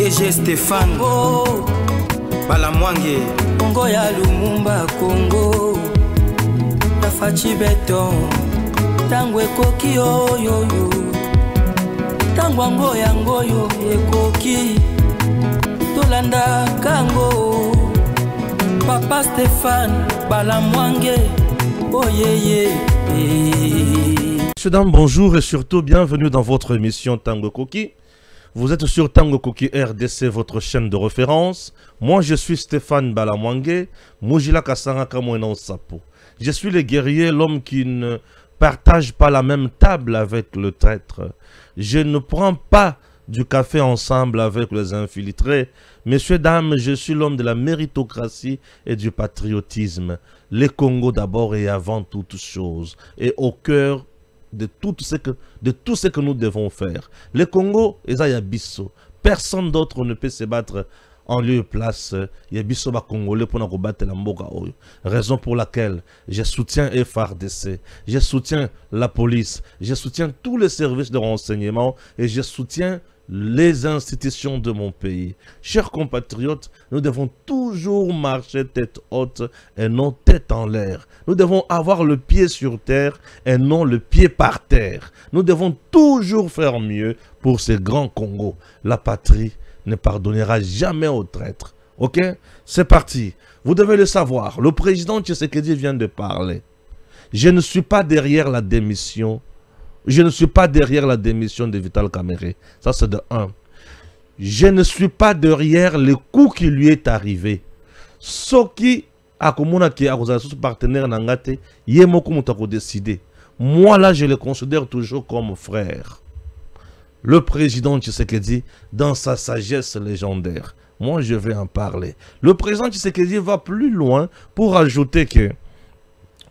DG Stéphane Balamwange Congo ya Lumumba Congo Tafachi Beton Tangwe koki oyo Tangwango yango yo ekoki Tolanda kango Papa Stéphane Balamwange oh yeah. Messieurs, dames, bonjour et surtout bienvenue dans votre émission Tango Koki. Vous êtes sur Tango Koki RDC, votre chaîne de référence. Moi, je suis Stéphane Balamwange, Mujila Kasanga Kamwena Sapo. Je suis le guerrier, l'homme qui ne partage pas la même table avec le traître. Je ne prends pas du café ensemble avec les infiltrés. Messieurs, dames, je suis l'homme de la méritocratie et du patriotisme. Les Congo d'abord et avant toute chose. Et au cœur de tout ce que nous devons faire. Le Congo, Bisso. Personne d'autre ne peut se battre en lieu et place. Yabiso ba Congolais pour nous combattre la Mboka Oyo. Raison pour laquelle je soutiens FARDC, je soutiens la police, je soutiens tous les services de renseignement et je soutiens les institutions de mon pays. Chers compatriotes, nous devons toujours marcher tête haute et non tête en l'air. Nous devons avoir le pied sur terre et non le pied par terre. Nous devons toujours faire mieux pour ces grands Congo. La patrie ne pardonnera jamais aux traîtres. Ok? C'est parti. Vous devez le savoir. Le président Tshisekedi vient de parler. Je ne suis pas derrière la démission. Je ne suis pas derrière la démission de Vital Kamerhe. Ça, c'est de 1. Je ne suis pas derrière le coup qui lui est arrivé. Ce qui a son partenaire Nangate, décidé. Moi, là, je le considère toujours comme frère. Le président Tshisekedi, dans sa sagesse légendaire, moi, je vais en parler. Le président Tshisekedi va plus loin pour ajouter que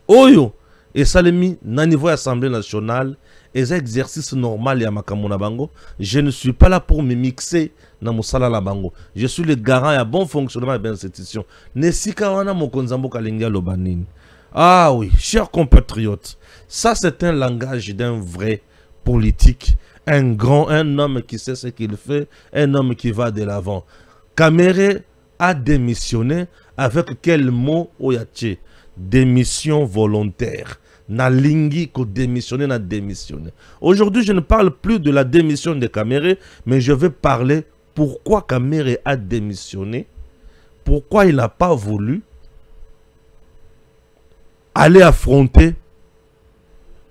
Oyo et Salemi, na niveau Assemblée nationale, et exercice normal ya makamona bango, je ne suis pas là pour me mixer na musala la bango. Je suis le garant et bon fonctionnement de l'institution. Nesika wana mokonzambo kalinga lobanini. Ah oui, chers compatriotes, ça c'est un langage d'un vrai politique, un homme qui sait ce qu'il fait, un homme qui va de l'avant. Kamerhe a démissionné avec quel mot oyache? Démission volontaire. Na lingi ko démissionner, na démissionner. Aujourd'hui, je ne parle plus de la démission de Kamerhe, mais je vais parler pourquoi Kamerhe a démissionné, pourquoi il n'a pas voulu aller affronter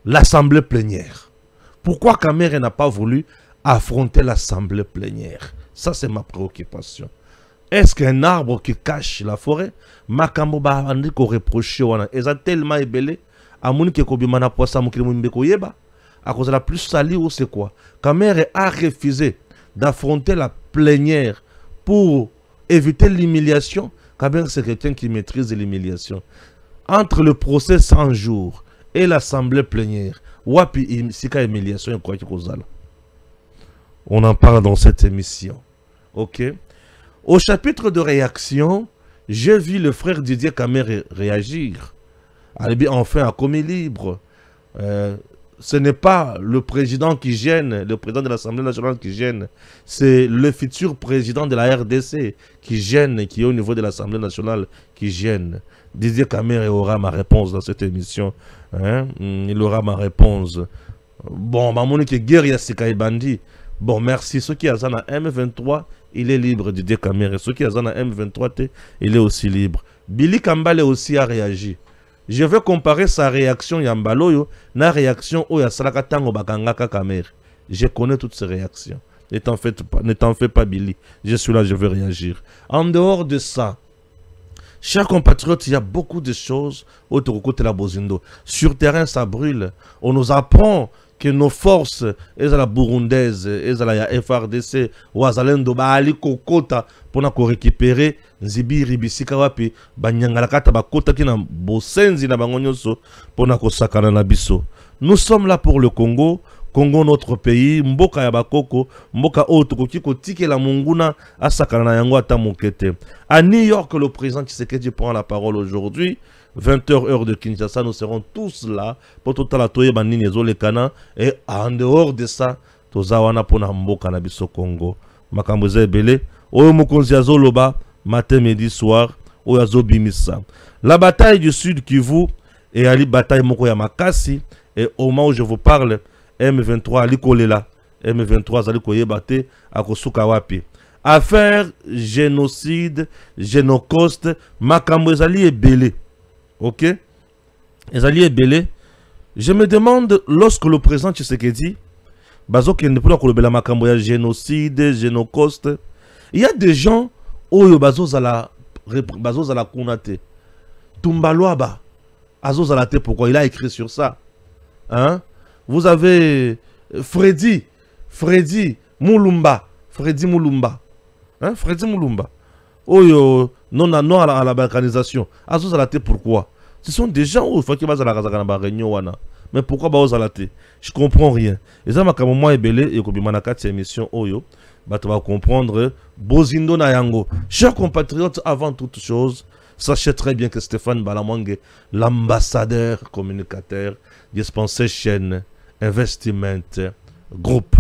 l'assemblée plénière. Pourquoi Kamerhe n'a pas voulu affronter l'assemblée plénière. Ça, c'est ma préoccupation. Est-ce qu'un arbre qui cache la forêt, Makambo ba andi ko reprocher wana, eza tellement ébélé. Amouni ke kobimana poisa mukili mwimbeko yeba. À cause de la plus sali ou c'est quoi? Kamerhe a refusé d'affronter la plénière pour éviter l'humiliation. Kamerhe c'est quelqu'un qui maîtrise l'humiliation. Entre le procès 100 jours et l'assemblée plénière, wapi sika humiliation et quoi qui causala. On en parle dans cette émission. Ok? Au chapitre de réaction, j'ai vu le frère Didier Kamerhe réagir. Alibi enfin a commis libre. Ce n'est pas le président qui gêne, le président de l'Assemblée nationale qui gêne. C'est le futur président de la RDC qui gêne, qui est au niveau de l'Assemblée nationale qui gêne. Didier Kamerhe aura ma réponse dans cette émission. Hein? Il aura ma réponse. Bon, Monique guerre Sikaï Bandi. Bon, merci. Ceux qui ont un M23, il est libre, Didier Kamerhe. Ceux qui ont un M23T, il est aussi libre. Billy Kambale aussi a réagi. Je vais comparer sa réaction Yambaloyo na réaction Oya Salakatango Bakangaka Kamerhe. Je connais toutes ces réactions. Ne t'en fais pas, Billy. Je suis là, je vais réagir. En dehors de ça, chers compatriotes, il y a beaucoup de choses autour de la Bozindo. Sur terrain, ça brûle. On nous apprend que nos forces, elles la burundaise, elles la FARDC, ou azalendo ba ali kokota pour na ko récupérer nzibiri bisika wapi banyangala kata bakota kina bosenzi na bangonyoso pour na ko sakana na biso. Nous sommes là pour le Congo. Congo notre pays, mboka ya bakoko, mboka oto koki ko tikela munguna asakana na yango ata mokete. À New York, le président Tshisekedi prend la parole aujourd'hui. 20h heure de Kinshasa, nous serons tous là pour tout la toye banini ezolekana et en dehors de ça, tozawana pona mboka na biso Congo. makambo eza ebele oyo mokonzi azoloba matin midi soir oyo azobimisa. La bataille du Sud Kivu et ali bataille moko ya makasi, et au moment où je vous parle M23 ali kolela, M23 ali koyebate akosuka wapi. Affaire génocide, génocoste, makambo ezali ebele. OK? Ezali ebele. Je me demande, lorsque le président Tshisekedi bazo kende pour kolobela makambo ya génocide, génocoste, il y a des gens oyo bazo zala kunate. Tumbaloaba azozalate, pourquoi il a écrit sur ça? Hein? Vous avez Freddy Mulumba. Hein? Freddy Mulumba. Oyo non à la balkanisation. Azozalate, pourquoi? Ce sont des gens où il faut qu'ils basent à la réunion. Mais pourquoi bazozalate? Je comprends rien. Et ça m'a quand même ebele et kobi manakati émission oyo. Bah tu vas comprendre Bozindo na yango. Chers compatriotes, avant toute chose, sachez très bien que Stéphane Balamwange, l'ambassadeur communicateur Dispensation Investment Group,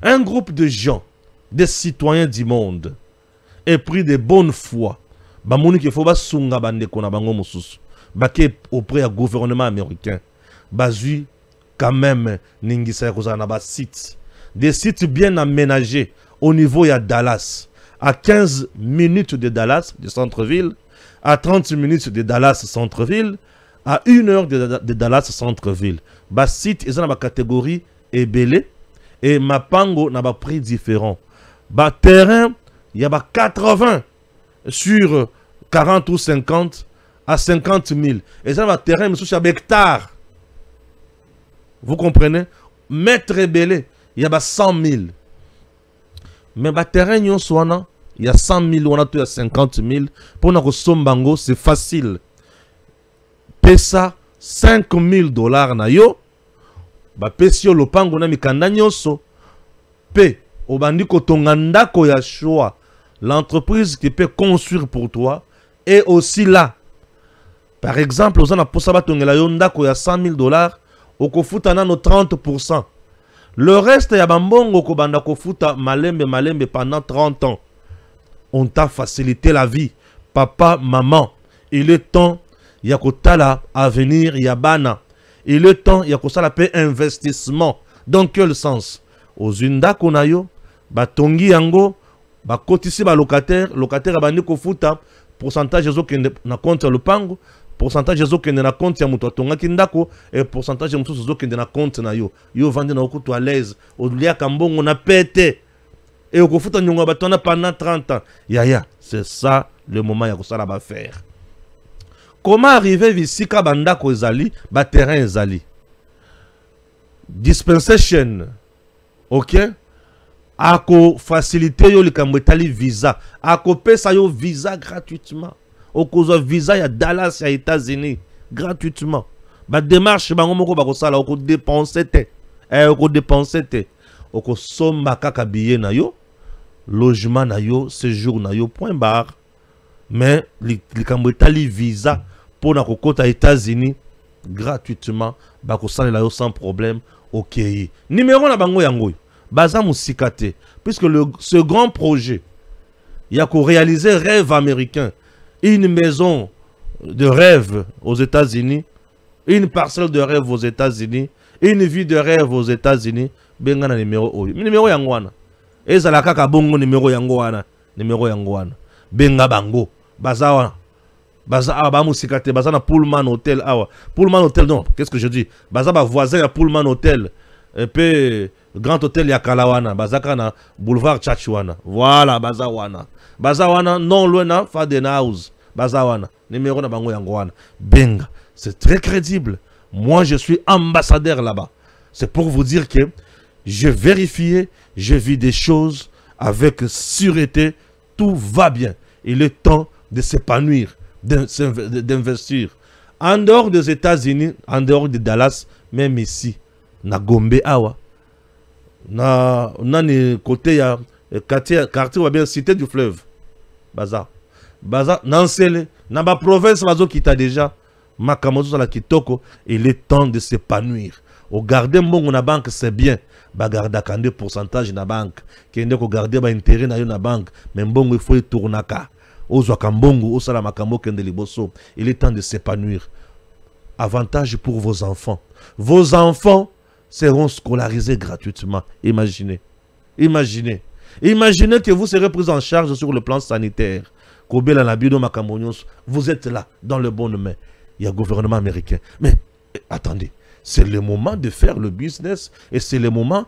un groupe de gens, des citoyens du monde, épris de bonne foi, bamoni qu'il faut ba sunga bande kona bango mususu, baké auprès du gouvernement américain, bazui quand même ningisa kozana ba sites, des sites bien aménagés au niveau de Dallas, à 15 minutes de Dallas, du centre-ville, à 30 minutes de Dallas centre-ville, à 1 heure de Dallas centre-ville. Bas site, ils ont ma catégorie ebele et ma pango n'a pas prix différent. Bas terrain, il y a 80 sur 40 ou 50 à 50 000. Et ça va terrain, mais sur hectare. Vous comprenez? Mètre ebele, il y a 100 000. Mais bas terrain, il y a 100 000, on a 50 000. Pour nous sombango, c'est facile. Pesa 5 000 $ na yo. Ba pesio lopango na mikanda nyonso. Pe obandi kotonga ndako ya choix. L'entreprise qui peut construire pour toi est aussi là. Par exemple, aux ana posa batongela yo ndako ya 100 000 $, okofuta nano 30%. Le reste ya bambongo kobanda kofuta malembe pendant 30 ans. On t'a facilité la vie. Papa, maman, il est temps, il y a kotala avenir, il y a bana. Il est temps, il y a kosala pe investissement. Dans quel sens? Aux unda konayo, batongi yango, bakotisi ba locataire abandi kofuta, pourcentage ezo kende na compte le pango, pourcentage ezo kende na compte ya muto atonga kindako, et pourcentage ya muto ezo kende na compte na yo. Yo vandi na okutu à l'aise, olia kambongo na pete. Et au kofuta nyonga batona pendant 30 ans. Yaya, c'est ça le moment ya kosala ba faire. Comment arriver ici ka bandako ezali, ba terrain ezali. Dispensation. OK? Ako faciliter yo likambo etali visa. Ako pesa yo visa gratuitement. Okozo visa ya Dallas ya États-Unis gratuitement. Ba démarche bango moko ba kosala oko dépenser te. Oko dépenser te. Oko somba kaka billet na yo, logement na yo, séjour na yo, point barre. Mais likambo etali visa pour na kokota États-Unis gratuitement, ba kosala la yo sans problème. OK. Numéro na bango yango. Baza musikate. Puisque ce grand projet, il y a qu'à réaliser rêve américain. Une maison de rêve aux États-Unis, une parcelle de rêve aux États-Unis, une vie de rêve aux États-Unis. Benga na numéro oyo. Numéro yango wana. Ezala kaka bongo numéro yango wana. Numéro yango wana. Benga bango. Baza wana. Baza ba musikate. Baza na Pullman Hotel awa. Pullman Hotel non. Qu'est-ce que je dis? Baza ba voisin ya Pullman Hotel. Et puis Grand Hôtel ya Kalawana. Baza kana Boulevard Tchatchouana. Voilà baza wana. Baza wana non loin na Faden House. Baza wana. Numéro na bango yango wana. Benga. C'est très crédible. Moi je suis ambassadeur là-bas. C'est pour vous dire que je vérifiais, je vis des choses avec sûreté, tout va bien. Il est temps de s'épanouir, d'investir. En dehors des États-Unis, en dehors de Dallas, même ici, na Gombe awa, na côté ya quartier ou bien cité du fleuve, Baza, Nansele, na ba province bazo kita déjà, Makamoto la kitoko, il est temps de s'épanouir. Au garder mon na banque c'est bien. Ba garder quand pourcentage na banque. Qui ko garder ba intérêt na banque. Mais bon il faut tourner ka. Ozwa kambongo osala makambo kende liboso. Il est temps de s'épanouir. Avantage pour vos enfants. Vos enfants seront scolarisés gratuitement. Imaginez. Imaginez. Imaginez que vous serez pris en charge sur le plan sanitaire. Vous êtes là, dans le bon main. Il y a le gouvernement américain. Mais attendez, c'est le moment de faire le business et c'est le moment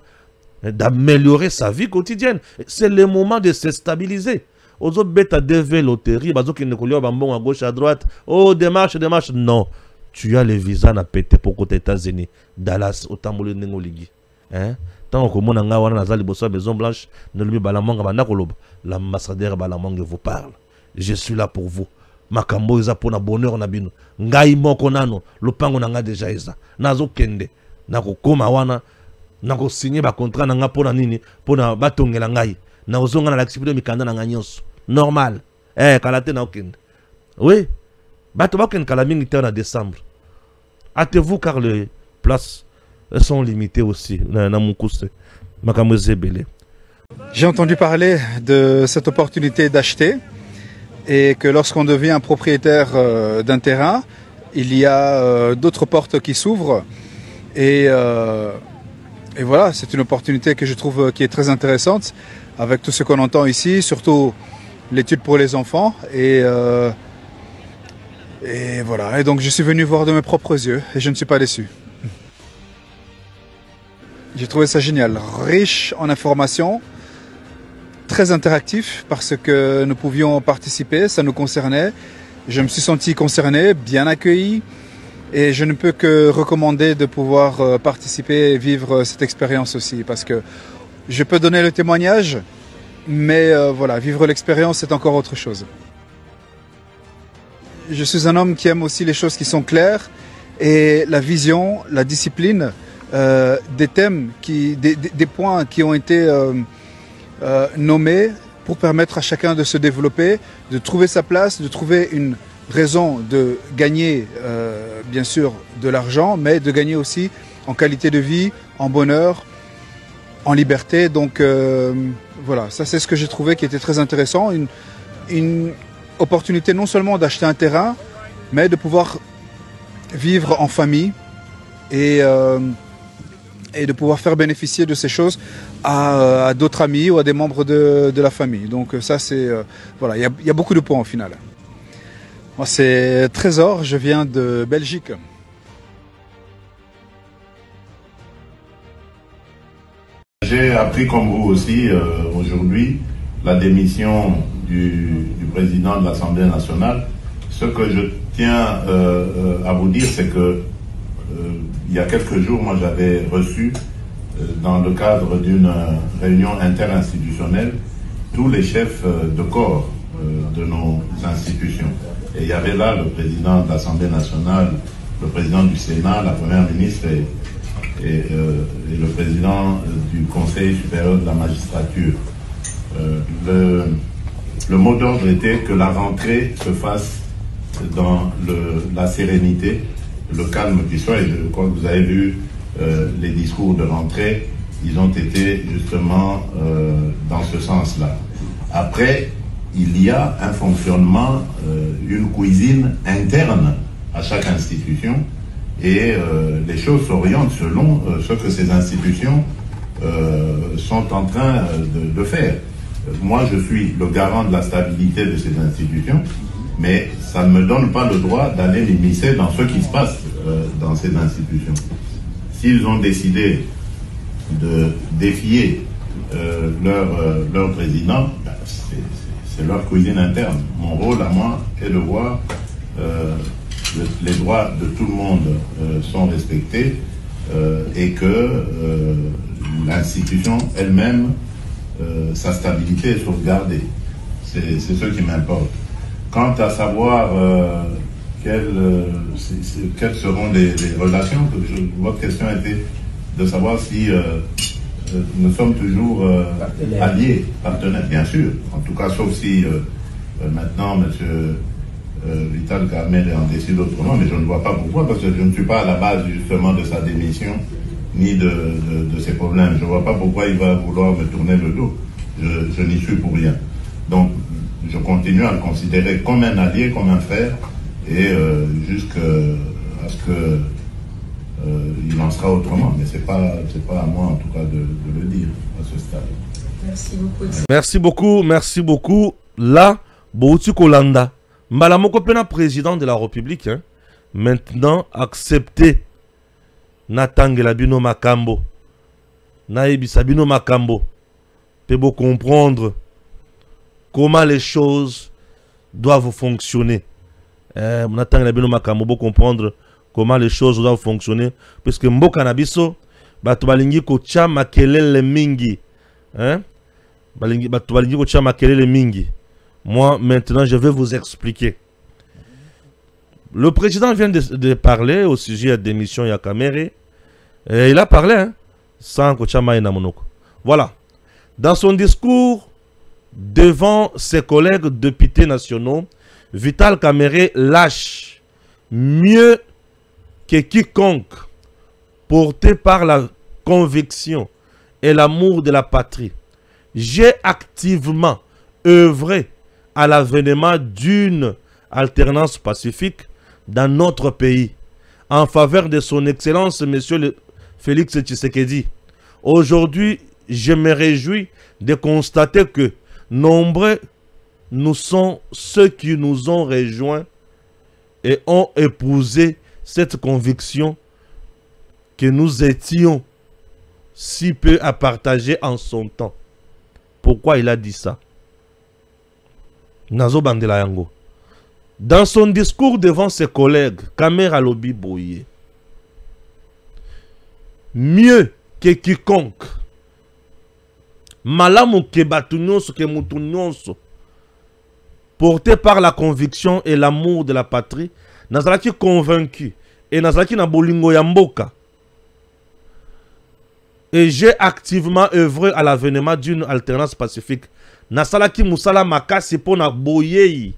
d'améliorer sa vie quotidienne. C'est le moment de se stabiliser. Aux autres bêtes à devoir loterie, à gauche, à droite. Oh, démarche. Non. Tu as les visas à péter pour côté États-Unis. Dallas, au Tamboulé Nengoligi. Hein? Tant que mon anga na zali bosso maison blanche, ne lui balamanga banakoloba. L'ambassadeur balamanga vous parle. Je suis là pour vous. Makambo eza pona bonheur na bino. Ngai moko nano, lopango nanga déjà eza. Nazo kende. Nako koma wana, nako signer ba contrat nanga pona nini, pona batongela ngai. Na ozonga na l'activité mikanda nanga nyonso. Normal. Kalate na okende. Oui. Bato bakende kala mingi te en décembre. Hâtez-vous car les places sont limitées aussi. J'ai entendu parler de cette opportunité d'acheter et que lorsqu'on devient propriétaire d'un terrain, il y a d'autres portes qui s'ouvrent et voilà, c'est une opportunité que je trouve qui est très intéressante avec tout ce qu'on entend ici, surtout l'étude pour les enfants et voilà. Et donc je suis venu voir de mes propres yeux et je ne suis pas déçu. J'ai trouvé ça génial, riche en informations, très interactif parce que nous pouvions participer, ça nous concernait. Je me suis senti concerné, bien accueilli et je ne peux que recommander de pouvoir participer et vivre cette expérience aussi parce que je peux donner le témoignage, mais voilà, vivre l'expérience c'est encore autre chose. Je suis un homme qui aime aussi les choses qui sont claires et la vision, la discipline. Des thèmes, des points qui ont été nommés pour permettre à chacun de se développer, de trouver sa place, de trouver une raison de gagner bien sûr de l'argent, mais de gagner aussi en qualité de vie, en bonheur, en liberté. Donc voilà, ça c'est ce que j'ai trouvé qui était très intéressant. Une opportunité non seulement d'acheter un terrain, mais de pouvoir vivre en famille et de pouvoir faire bénéficier de ces choses à d'autres amis ou à des membres de la famille. Donc ça c'est... voilà, il y a beaucoup de points au final. Moi c'est Trésor, je viens de Belgique. J'ai appris comme vous aussi aujourd'hui la démission du président de l'Assemblée nationale. Ce que je tiens à vous dire, c'est que il y a quelques jours, moi j'avais reçu, dans le cadre d'une réunion interinstitutionnelle, tous les chefs de corps de nos institutions. Et il y avait là le président de l'Assemblée nationale, le président du Sénat, la première ministre et le président du Conseil supérieur de la magistrature. Le mot d'ordre était que la rentrée se fasse dans la sérénité, le calme qui soit, et je crois que vous avez vu les discours de rentrée, ils ont été justement dans ce sens-là. Après, il y a un fonctionnement, une cuisine interne à chaque institution, et les choses s'orientent selon ce que ces institutions sont en train de faire. Moi, je suis le garant de la stabilité de ces institutions, mais ça ne me donne pas le droit d'aller m'immiscer dans ce qui se passe dans ces institutions. S'ils ont décidé de défier leur président, c'est leur cuisine interne. Mon rôle à moi est de voir les droits de tout le monde sont respectés et que l'institution elle-même, sa stabilité est sauvegardée. C'est ce qui m'importe. Quant à savoir quelles seront les relations, votre question était de savoir si nous sommes toujours alliés, partenaires, bien sûr. En tout cas, sauf si maintenant M. Vital Kamerhe en décide autrement, mais je ne vois pas pourquoi, parce que je ne suis pas à la base justement de sa démission ni de ses problèmes. Je ne vois pas pourquoi il va vouloir me tourner le dos. Je n'y suis pour rien. Donc, je continue à le considérer comme un allié, comme un frère, et jusqu'à ce que il en sera autrement. Mais c'est pas à moi, en tout cas, de le dire à ce stade. Merci beaucoup. Merci beaucoup. Là, Bouti Kolanda, Malamoko Pena, président de la République, hein, maintenant accepté Natangela Bino Makambo, Naïbisa Bino Makambo, pour comprendre comment les choses doivent fonctionner. Natangela Bino Makambo, pour comprendre comment les choses doivent fonctionner, puisque Mboka Nabiso, Batubalingi Kocha Makelele Mingi, hein, Batubalingi Kocha Makelele Mingi. Moi, maintenant, je vais vous expliquer. Le président vient de parler au sujet de la démission Yakamere. Et il a parlé, hein, sans Kochama Inamonoko. Voilà. Dans son discours devant ses collègues députés nationaux, Vital Kamerhe lâche mieux que quiconque, porté par la conviction et l'amour de la patrie. J'ai activement œuvré à l'avènement d'une alternance pacifique dans notre pays, en faveur de son excellence, monsieur Félix Tshisekedi. Aujourd'hui, je me réjouis de constater que nombreux nous sont ceux qui nous ont rejoints et ont épousé cette conviction que nous étions si peu à partager en son temps. Pourquoi il a dit ça? Nazo Bandela Yango. Dans son discours devant ses collègues, Kamera Lobi Boye, mieux que quiconque, malamu ke batunyonso ke mutunyonso, porté par la conviction et l'amour de la patrie, nazalaki convaincu et nazalaki na bolingo ya mboka. Et j'ai activement œuvré à l'avènement d'une alternance pacifique. Nasalaki musala makasi pona boyei.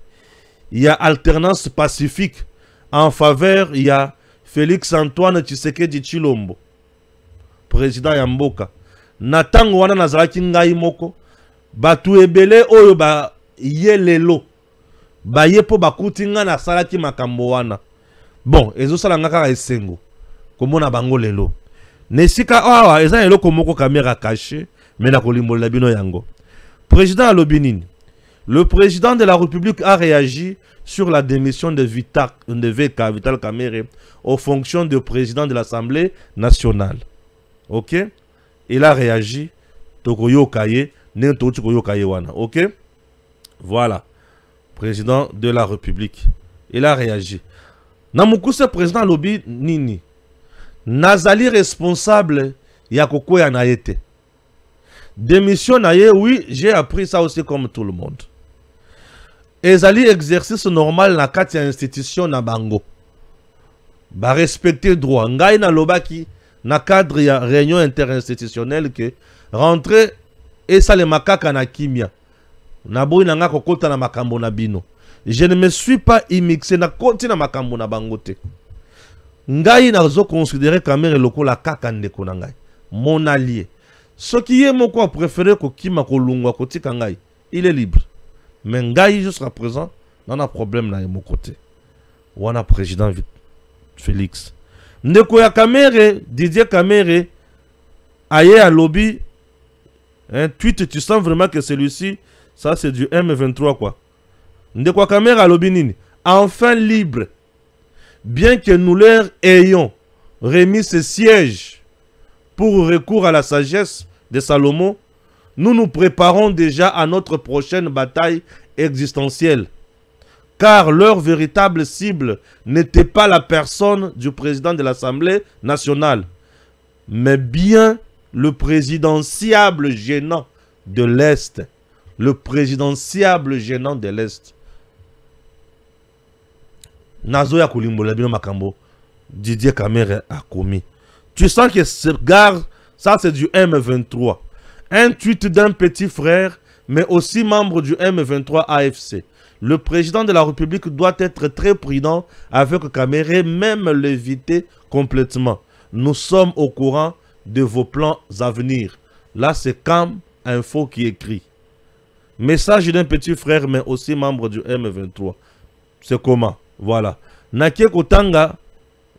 Il y a alternance pacifique en faveur, il y a Félix Antoine Tshisekedi Tshilombo, président Yamboka. Natango wana nazalaki ngai moko, batu ebele oyo ba yelelo, ba yepo bakuti nga nasalaki makambo wana. Bon, ezo sala ngaka esengo, komona bango lelo. Nesika awa eza eloko moko kamera caché, mais na kolimbola bino yango. Président Alobinine, le président de la République a réagi sur la démission de Vital Kamerhe aux fonctions de président de l'Assemblée nationale. Ok? Il a réagi. Tokoyo Kaye, Nentokoyo Kaye wana. Ok? Voilà. Président de la République. Il a réagi. Namukuse président Lobi Nini. Nazali responsable Yakoko Yanayete. Démission naye, oui, j'ai appris ça aussi comme tout le monde. Ezali exercice normal na kati ya institution na bango. Ba respecter droit. Ngai na lobaki na cadre ya réunion interinstitutionnelle que rentrer et ça le makaka na kimia. Na boy na nga kokota na makambo na bino. Je ne me suis pas immixé na koti na makambo na bango te. Ngai na zo considérer Kamerhe lokola kaka ndeko na ngai. Mon allié. Ce qui est mon quoi préféré ko kima ko lungwa ko tika ngai, il est libre. Mais ngai jusqu'à présent, on a un problème là de mon côté. On a président Félix. Ndeko ya Kamerhe, Didier Kamerhe, aye à lobby, un tweet, tu sens vraiment que celui-ci, ça c'est du M23 quoi. Ndeko ya Kamerhe à lobby nini. Enfin libre. Bien que nous leur ayons remis ce siège pour recours à la sagesse de Salomon, nous nous préparons déjà à notre prochaine bataille existentielle. Car leur véritable cible n'était pas la personne du président de l'Assemblée nationale, mais bien le présidentiable gênant de l'Est. Le présidentiable gênant de l'Est. Nazoya Koulimbola Bino Makambo, Didier Kamerhe a commis. Tu sens que ce gars, ça c'est du M23. Un tweet d'un petit frère, mais aussi membre du M23 AFC. Le président de la République doit être très prudent avec Kamerhe, même l'éviter complètement. Nous sommes au courant de vos plans à venir. Là, c'est Cam Info qui écrit. Message d'un petit frère, mais aussi membre du M23. C'est comment? Voilà. Nake Kotanga,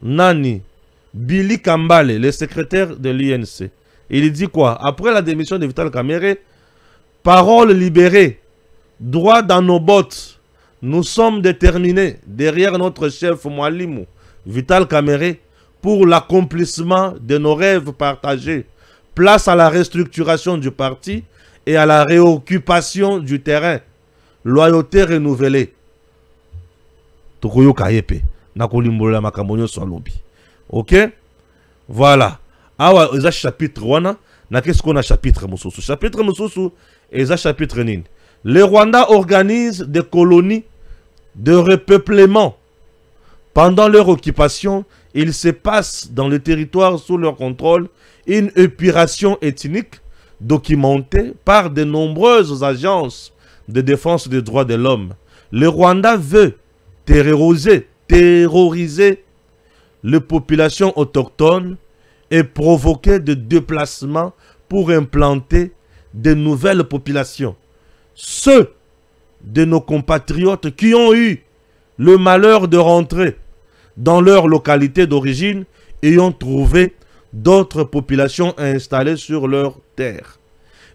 Nani, Billy Kambale, le secrétaire de l'INC. Il dit quoi? Après la démission de Vital Kamerhe, parole libérée, droit dans nos bottes. Nous sommes déterminés derrière notre chef Mwalimu, Vital Kamerhe, pour l'accomplissement de nos rêves partagés. Place à la restructuration du parti et à la réoccupation du terrain. Loyauté renouvelée. Tokoyo Kayepe. Nakolimbola Makamonyo Swalobi. Ok? Voilà. Awa, eza chapitre wana. Na qu'est-ce qu'on a chapitre Moussousou? Chapitre Moussousou, eza chapitre nin. Le Rwanda organise des colonies de repeuplement. Pendant leur occupation, il se passe dans le territoire sous leur contrôle une épuration ethnique documentée par de nombreuses agences de défense des droits de l'homme. Le Rwanda veut terroriser les populations autochtones et provoquer des déplacements pour implanter de nouvelles populations. Ceux de nos compatriotes qui ont eu le malheur de rentrer dans leur localité d'origine et ont trouvé d'autres populations installées sur leur terre.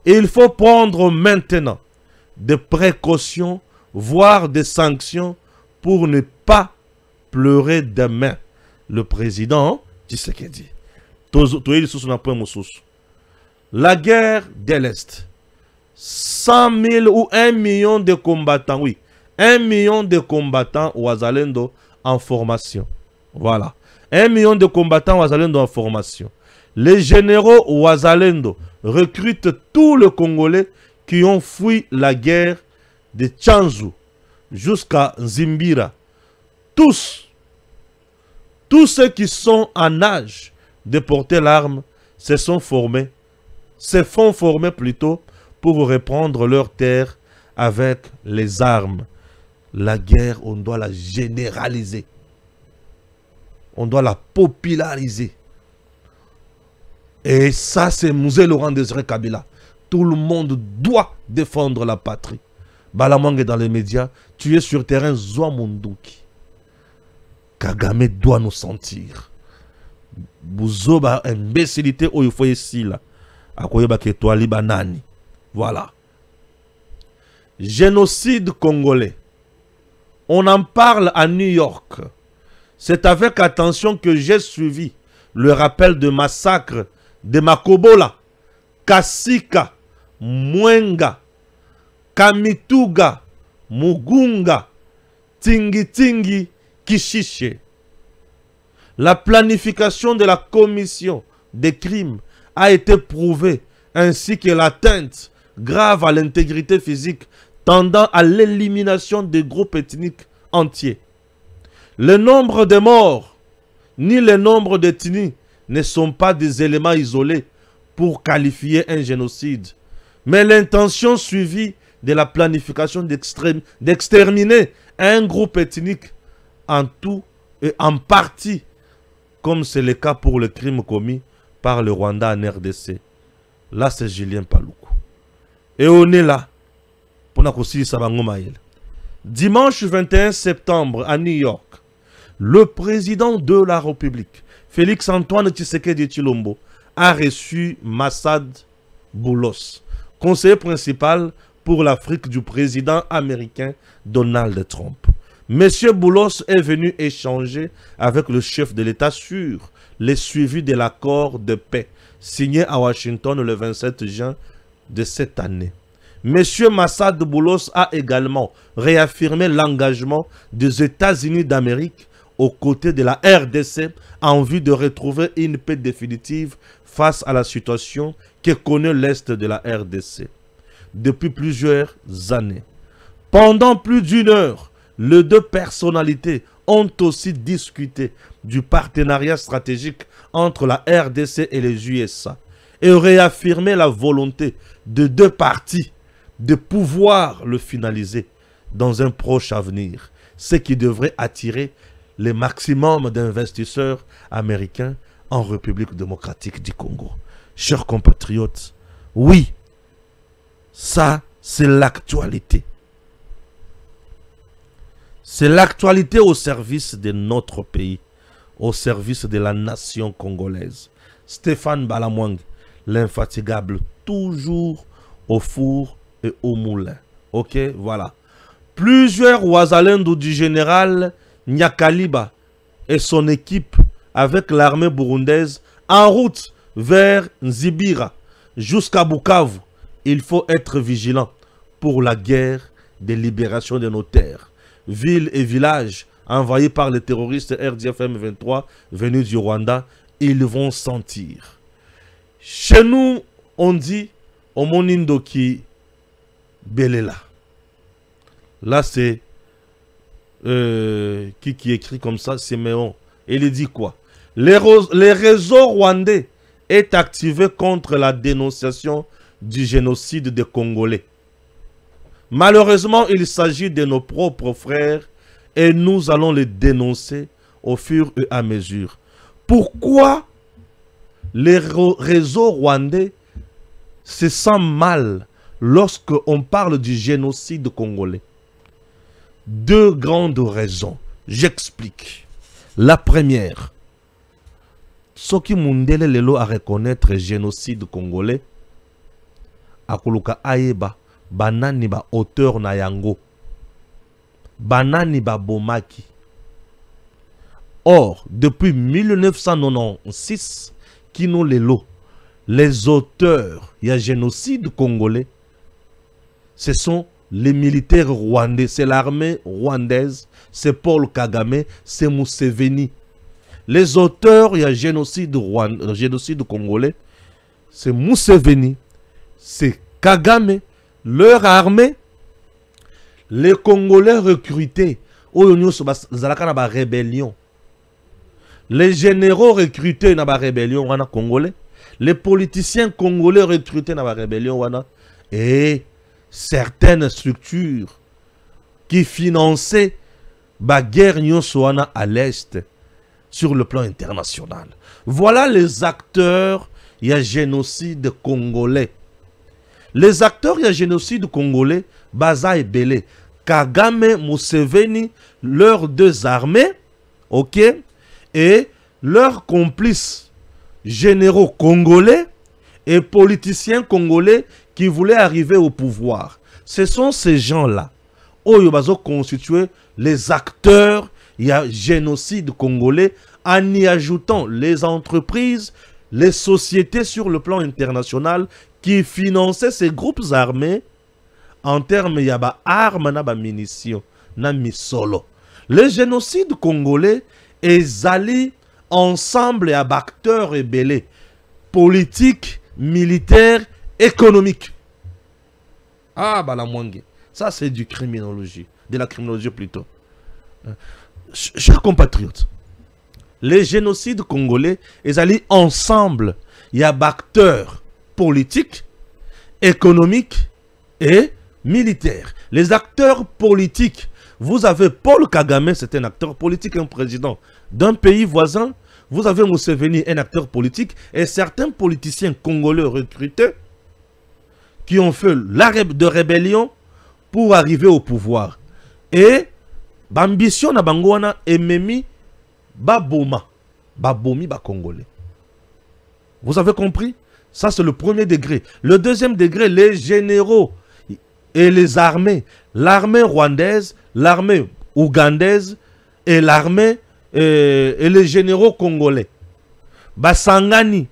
Et il faut prendre maintenant des précautions, voire des sanctions pour ne pas pleurer demain. Le président Tshisekedi. La guerre de l'Est. 100 000 ou 1 million de combattants, oui. 1 million de combattants Wazalendo en formation. Voilà. 1 million de combattants Wazalendo en formation. Les généraux Wazalendo recrutent tous les Congolais qui ont fui la guerre de Tchanzu jusqu'à Zimbira. Tous ceux qui sont en âge de porter l'arme se font former plutôt pour reprendre leur terre avec les armes. La guerre, on doit la généraliser. On doit la populariser. Et ça, c'est Musée Laurent Désiré Kabila. Tout le monde doit défendre la patrie. Balamang est dans les médias. Tu es sur terrain, Zoa Monduki. Kagame doit nous sentir. Bouzoba, imbécilité, où il faut ici là. Akoyeba Ketwa Libanani. Voilà. Génocide congolais. On en parle à New York. C'est avec attention que j'ai suivi le rappel de massacre de Makobola, Kasika, Mwenga, Kamituga, Mugunga, Tingi, Kishiche. La planification de la commission des crimes a été prouvée, ainsi que l'atteinte grave à l'intégrité physique tendant à l'élimination des groupes ethniques entiers. Le nombre de morts ni le nombre de détenus ne sont pas des éléments isolés pour qualifier un génocide, mais l'intention suivie de la planification d'exterminer un groupe ethnique en tout et en partie, comme c'est le cas pour le crime commis par le Rwanda en RDC. Là, c'est Julien Paluku. Et on est là. Dimanche 21 septembre à New York, le président de la République, Félix Antoine Tshisekedi Tshilombo, a reçu Massad Boulos, conseiller principal pour l'Afrique du président américain Donald Trump. Monsieur Boulos est venu échanger avec le chef de l'État sur les suivis de l'accord de paix signé à Washington le 27 juin de cette année. Monsieur Massad Boulos a également réaffirmé l'engagement des États-Unis d'Amérique aux côtés de la RDC en vue de retrouver une paix définitive face à la situation que connaît l'Est de la RDC depuis plusieurs années. Pendant plus d'une heure, les deux personnalités ont aussi discuté du partenariat stratégique entre la RDC et les USA et réaffirmé la volonté de deux parties de pouvoir le finaliser dans un proche avenir, ce qui devrait attirer le maximum d'investisseurs américains en République démocratique du Congo. Chers compatriotes, oui, ça c'est l'actualité. C'est l'actualité au service de notre pays, au service de la nation congolaise. Stéphane Balamwang, l'infatigable, toujours au four et au moulin. Ok, voilà. Plusieurs Ouazalendou du général Nyakaliba et son équipe avec l'armée burundaise en route vers Nzibira jusqu'à Bukavu. Il faut être vigilant pour la guerre de libération de nos terres. Villes et villages envahis par les terroristes RDFM 23 venus du Rwanda, ils vont sentir. Chez nous, on dit Omonindoki Belela. Là, c'est qui écrit comme ça, Siméon. Et il dit quoi? Les réseaux rwandais est activé contre la dénonciation du génocide des Congolais. Malheureusement, il s'agit de nos propres frères et nous allons les dénoncer au fur et à mesure. Pourquoi les réseaux rwandais se sentent mal lorsqu'on parle du génocide congolais? Deux grandes raisons. J'explique. La première, ce qui Mundele lelo à reconnaître le génocide congolais, akuluka aeba, banani ba auteur na yango, banani ba bomaki. Or, depuis 1996, kino lelo, les auteurs du génocide congolais, ce sont les militaires rwandais, c'est l'armée rwandaise, c'est Paul Kagame, c'est Museveni. Les auteurs du génocide congolais, c'est Museveni, c'est Kagame, leur armée, les Congolais recrutés, rébellion. Les généraux recrutés dans la rébellion congolais, les politiciens congolais recrutés dans la rébellion et certaines structures qui finançaient la guerre à l'Est sur le plan international. Voilà les acteurs du génocide congolais. Les acteurs du génocide congolais, Baza et Belé, Kagame, Museveni, leurs deux armées, ok, et leurs complices généraux congolais et politiciens congolais qui voulaient arriver au pouvoir. Ce sont ces gens-là qui ont constitué les acteurs du génocide congolais en y ajoutant les entreprises, les sociétés sur le plan international qui finançaient ces groupes armés en termes d'armes et de munitions. Le génocide congolais est allé ensemble à acteurs et belés politiques, militaires, économiques. Ah, Balamwang, ça c'est du criminologie, de la criminologie plutôt. Chers compatriotes, les génocides congolais, ils allaient ensemble. Il y a acteurs politiques, économiques et militaires. Les acteurs politiques, vous avez Paul Kagame, c'est un acteur politique, un président d'un pays voisin. Vous avez Museveni, un acteur politique, et certains politiciens congolais recrutés qui ont fait l'arrêt de rébellion pour arriver au pouvoir. Et l'ambition na bangwana ememi baboma, babomi ba congolais. Vous avez compris? Ça c'est le premier degré. Le deuxième degré, les généraux et les armées, l'armée rwandaise, l'armée ougandaise et l'armée et les généraux congolais. Basangani,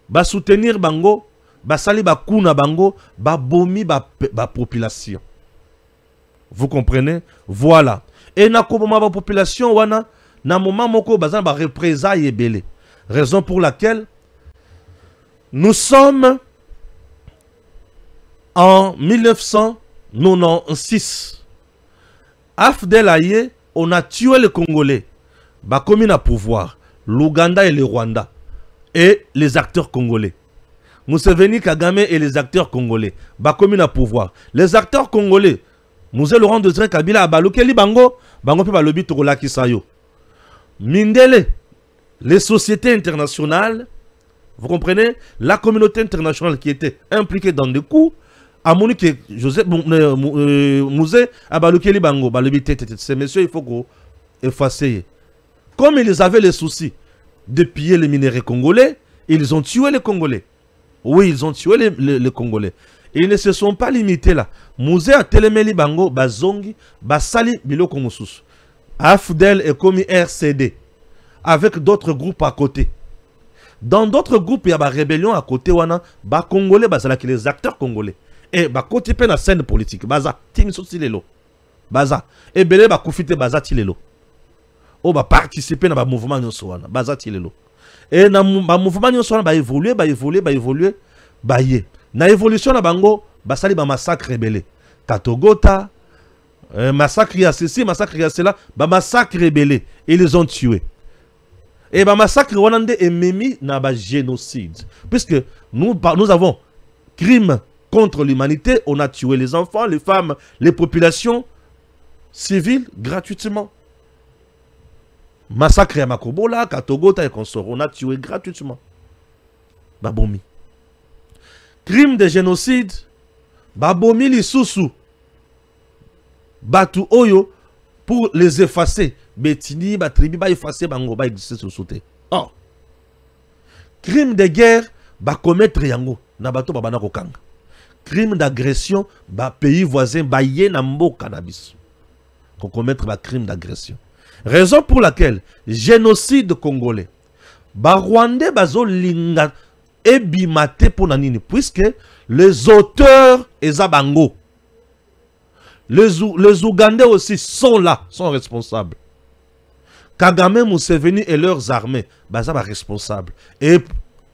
ba soutenir bango, basali ba kuna bango, ba bomi ba population. Vous comprenez? Voilà. Et na koboma ba population wana na moment moko bazan ba représailles ebele. Raison pour laquelle nous sommes en 1996. Afdel Aye, on a tué les Congolais. Bakomi na pouvoir. L'Ouganda et le Rwanda. Et les acteurs congolais. Museveni, Kagame et les acteurs congolais. Bakomi na pouvoir. Les acteurs congolais. Mouze Laurent Désiré Kabila Abalokeli Bango. Bango pe balobi Torola Kisayo. Mindele. les sociétés internationales, vous comprenez, la communauté internationale qui était impliquée dans des coups, à mon que Joseph Mouzé, Bango, ces messieurs, il faut qu'on efface. Comme ils avaient les soucis de piller les minéraux congolais, ils ont tué les Congolais. Oui, ils ont tué les Congolais. Ils ne se sont pas limités là. Mouzé a télémeli Bango, Bazongi, Basali, Biloko Moussous. Afdel est commis RCD, avec d'autres groupes à côté. Dans d'autres groupes, il y a des rébellions à côté, les Congolais, les acteurs congolais. Et côté pe na scène politique baza ting soti lelo baza et belé ba kufite baza tilelo o ba participer na ba mouvement nyonso wana baza tilelo et na ba mouvement nyonso wana ba évoluer ba ye na évolution na bango basali ba massacre rebelle Katogota massacre ya ceci massacre ya cela ba massacre rebelle ils les ont tués et ba massacre wana nde ememi na ba génocide puisque nous avons crime contre l'humanité, on a tué les enfants, les femmes, les populations civiles gratuitement. Massacre à Makobola, Katogota et consorts, on a tué gratuitement. Babomi. Crime de génocide, Babomi Lissousou. Batu Oyo, pour les effacer. Betini, Batribi, ba effacer, Bango, ba exister sous sauté. Oh. Crime de guerre, ba commettre Yango, Nabato Babana Kokanga. Crime d'agression, pays voisin, baye nambo cannabis. Qu'on commettre un crime d'agression. Raison pour laquelle, génocide congolais, Rwandais bazo linga ebimate pour nanini, puisque les auteurs ezabango, les Ougandais aussi sont là, sont responsables. Kagame, Museveni et leurs armées, baza ba responsables. Et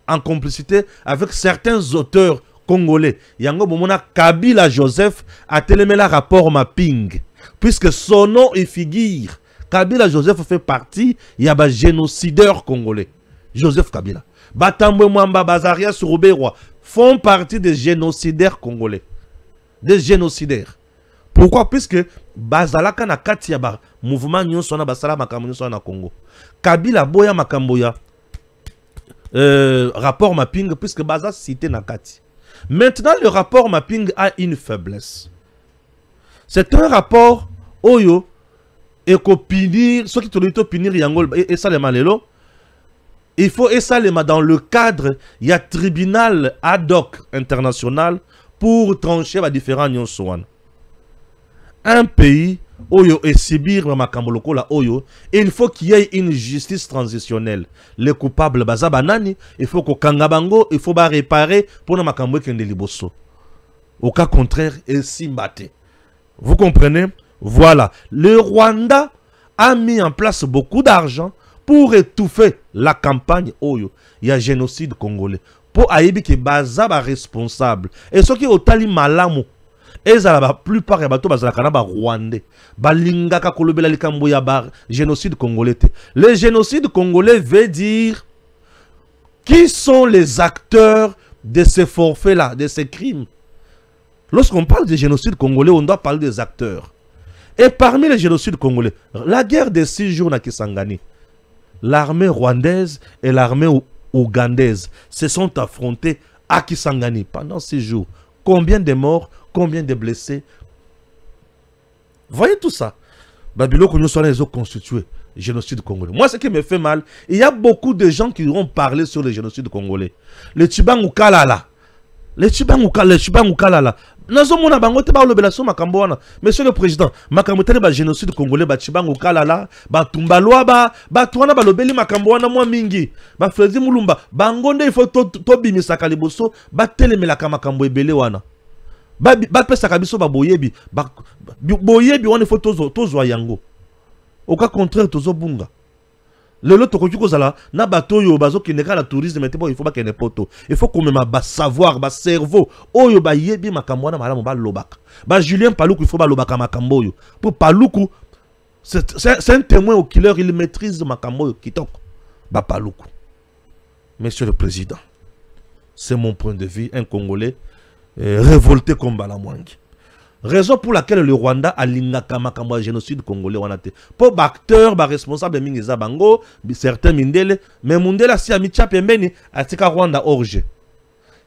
en complicité avec certains auteurs congolais. Yango Bomona Kabila Joseph a télémé la rapport mapping. Puisque son nom et figure. Kabila Joseph fait partie, il y a un génocideur congolais. Joseph Kabila. Batambwe Mwamba Bazaria Sourouberoa font partie des génocidaires congolais. Des génocidaires. Pourquoi? Puisque Bazalaka na Katiaba, mouvement Nyonso na Basala Makambo Nyonso na Congo. Kabila Boya Makamboya rapport mapping, puisque Baza cité na Kati. Maintenant, le rapport mapping a une faiblesse. C'est un rapport Oyo et punir, ce qui te punir Yangol et ça les malelo. Il faut et ça les dans le cadre, il y a tribunal ad hoc international pour trancher les différents nyonsoan. Un pays Oyo et Sibir Makamboloko la Oyo, il faut qu'il y ait une justice transitionnelle. Les coupables bazabanani, il faut qu'au Kangabango, il faut réparer pour na Makambo kende liboso. Au cas contraire, et Simbate. Vous comprenez? Voilà. Le Rwanda a mis en place beaucoup d'argent pour étouffer la campagne Oyo. Il y a génocide congolais. Pour Aïbi qui bazaba responsable. Et ce qui est au tali malamu. Et la plupart des bateaux sont rwandais. Balingaka kolobela likambo ya génocide congolais. Le génocide congolais veut dire qui sont les acteurs de ces forfaits-là, de ces crimes. Lorsqu'on parle de génocide congolais, on doit parler des acteurs. Et parmi les génocides congolais, la guerre des 6 jours na Kisangani, l'armée rwandaise et l'armée ougandaise se sont affrontés à Kisangani pendant 6 jours. Combien de morts? Combien de blessés? Voyez tout ça. Babylone, nous sommes les autres constitués. Génocide congolais. Moi, ce qui me fait mal, il y a beaucoup de gens qui ont parlé sur le génocide congolais. Le Tchibangukalala. Le Tchibangukalala. Nazomona bango te ba lobelation makambo wana. Monsieur le président, makambo tele ba génocide congolais ba Tchibangukalala, ba Tumbalwa ba tuana ba lobeli makambo wana mwa mingi. Ba Frezi Mulumba, bango nde il faut to bimisaka liboso, ba telemelaka makambo ebele wana. Ba pesa biso ba boyebi, boyebi wana il faut tozwa yango. Au cas contraire tozo bunga. Le lot kozala na bato yo bazo ki neka la tourisme mais il faut pas qu'il ne poto. Il faut qu'on même ba savoir ba cerveau oyo ba yebi makambo na malamu ba lobaka. Ba Julien Paluku il faut ba lobaka makambo yo. Pour Paluku c'est un témoin au killer, il maîtrise makambo yo kitoko. Ba Paluku. Monsieur le président, c'est mon point de vue, un Congolais révolté comme Balamwangi. Raison pour laquelle le Rwanda a l'ingakama comme génocide congolais wanate. Pour acteur, responsable mingiza bango, certains mindele, mais Mundela si ami pembeni atika Rwanda orge.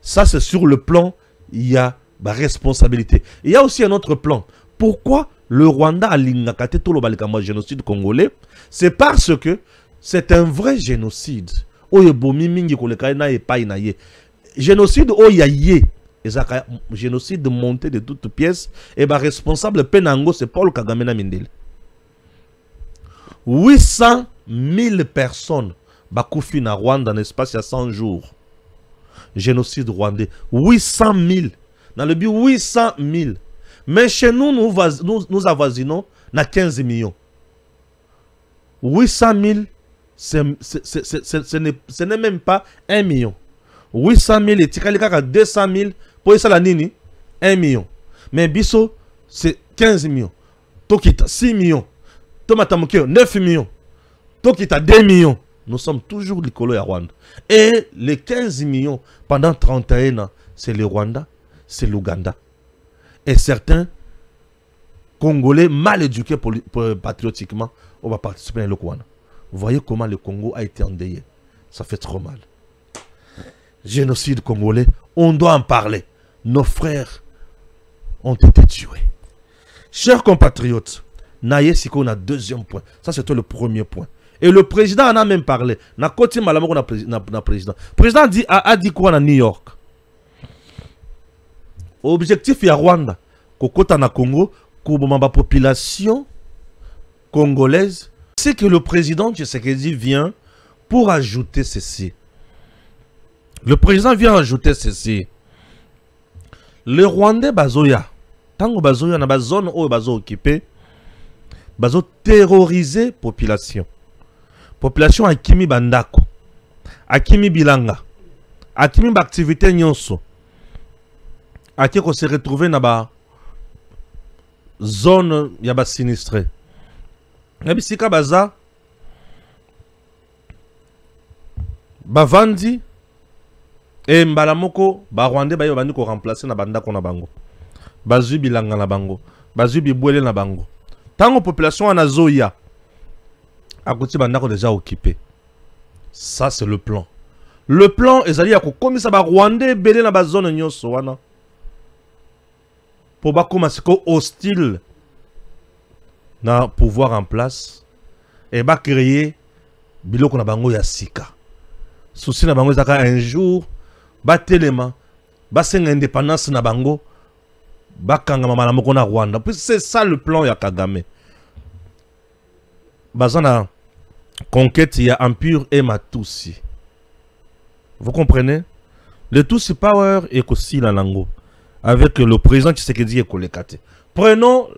Ça c'est sur le plan, il y a responsabilité. Il y a aussi un autre plan. Pourquoi le Rwanda a l'ingakate tout le génocide congolais? C'est parce que c'est un vrai génocide. Oyebomi mingi koleka na epai na ye. Génocide oyaye. Génocide monté de toutes pièces. Et responsable Penango, c'est Paul Kagame na Mindele. 800 000 personnes bakoufi na Rwanda dans l'espace il y a 100 jours. Génocide rwandais. 800 000. Dans le but 800 000. Mais chez nous, nous avoisinons na 15 millions. 800 000, ce n'est même pas 1 million. 800 000 et tikalika 200 000 pour ça la nini 1 million. Mais biso c'est 15 millions. Tokita 6 millions. Tomata Mokeo 9 millions. Tokita 2 millions. Nous sommes toujours l'écolo à Rwanda. Et les 15 millions pendant 31 ans, c'est le Rwanda, c'est l'Ouganda. Et certains Congolais mal éduqués patriotiquement, on va participer à l'Ouganda. Vous voyez comment le Congo a été endeuillé. Ça fait trop mal. Génocide congolais, on doit en parler. Nos frères ont été tués. Chers compatriotes, Naye Siko a deuxième point. Ça c'était le premier point. Et le président en a même parlé. Na koti malamoko na président. Le président a dit quoi à New York? Objectif ya Rwanda, kokota na Congo, la population congolaise, c'est que le président Tshisekedi vient pour ajouter ceci. Le président vient ajouter ceci. Le Rwandais bazoya, tango bazoya na bazone où bazo occupé, bazo terroriser population. Population akimi bandako, akimi bilanga, akimi ba activité nyonso. Akiko se retrouver na ba zone ya ba sinistré. Nabisika baza bavandi et mbalamoko ba Rwandais ba yo bandi ko remplacer na bandako na bango. Bazui bilanga na bango, bazui bibwele na bango. Tango population ana zoya akoti bandako déjà occupé. Ça c'est le plan. Le plan ezali ya ko komisa ba Rwandais belé na ba zone nyonso wana. Pour ba commencer hostile na pouvoir en place et ba créer biloko na bango ya sika. Souci na bango zaka un jour ba telema ba senga indépendance na bango ba kanga mama na moko na Rwanda. Puis c'est ça le plan ya Kagame. Bazana conquête ya Empire et Matusi. Vous comprenez? Le Tutsi Power est aussi la langue avec le président Tshisekedi et Kolekate. Prenons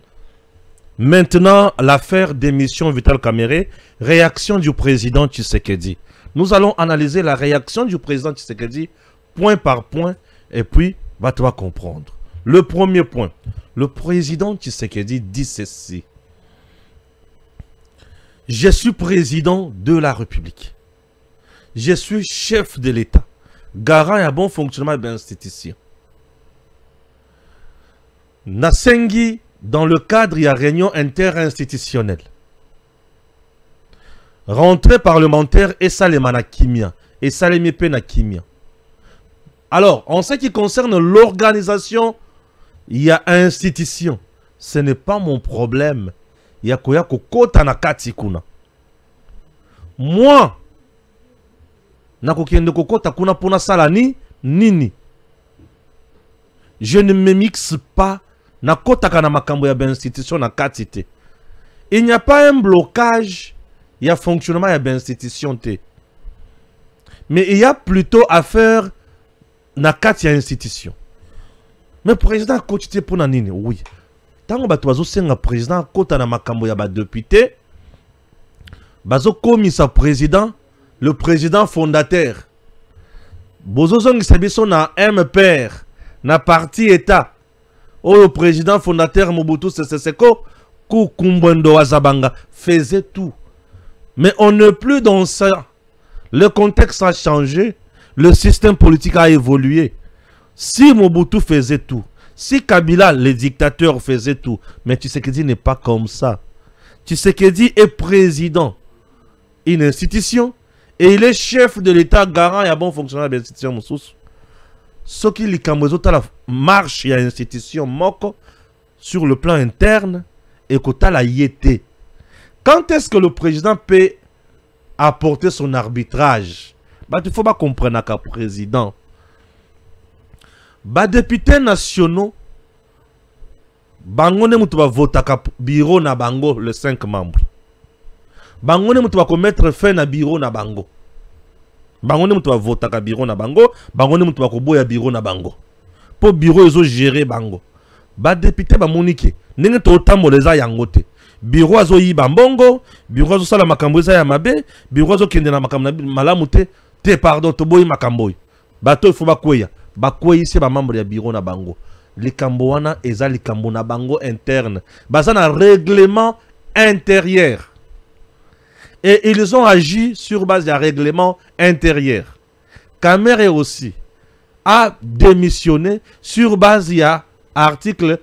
maintenant l'affaire d'émission Vital Kamerhe, réaction du président Tshisekedi. Nous allons analyser la réaction du président Tshisekedi point par point et puis va-t-on comprendre. Le premier point, le président Tshisekedi dit ceci. Je suis président de la République. Je suis chef de l'État, garant et bon fonctionnement de l'institution. Nasengi, dans le cadre, il y a réunion interinstitutionnelle. Rentrée parlementaire et Salemana Kimia. Et Salemiepe na Kimia. Alors, en ce qui concerne l'organisation, il y a institution. Ce n'est pas mon problème. Il y a koyako kota na katikuna. Moi, nakokende kokota kuna pona salani nini. Je ne me mixe pas na kota kana makambo ya institution na katite. Il n'y a pas un blocage, il y a fonctionnement ya institution te. Mais il y a plutôt affaire na kati ya institution. Mais président kotite pona nini? Oui. Tango bato bazo senga président kota na makambo ya ba député, bazo komisa président, le président fondateur. Bozo zongi sabiso na MPR, na parti état. Oh, le président fondateur Mobutu Sese Seko, Kukumbwendo Wazabanga faisait tout. Mais on n'est plus dans ça. Le contexte a changé, le système politique a évolué. Si Mobutu faisait tout, Si Kabila, le dictateur, faisait tout, mais Tshisekedi n'est pas comme ça. Tshisekedi est président d'une institution et il est chef de l'État garant et bon fonctionnaire de l'institution. Ce qui la marche, il y a une institution moko sur le plan interne et que la yété. Quand est-ce que le président peut apporter son arbitrage? Il faut pas comprendre qu'un président. Les députés nationaux, bango ne mutu ba voter bureau na bango le 5 membres. Bango ne mutu ba mettre fin na bureau na bango. Bango ne mutu ba voter bureau na bango, bango ne mutu ba boya bureau na bango. Pour bureau ils ont géré bango. Ba député ba monike, nenge to tamboleza yangote. Bureau azo yi bambongo, bureau azo sala makambo za ya mabe, bureau azo kende na makambo malamu te pardon to boyi makambo. Bato il faut ba kweya. Bakweyi c'est ba membre ya bureau na bango. Likambo wana eza likambo na bango interne. Baza na règlement intérieur. Et ils ont agi sur base d'un règlement intérieur. Kamere aussi a démissionné sur base d'un article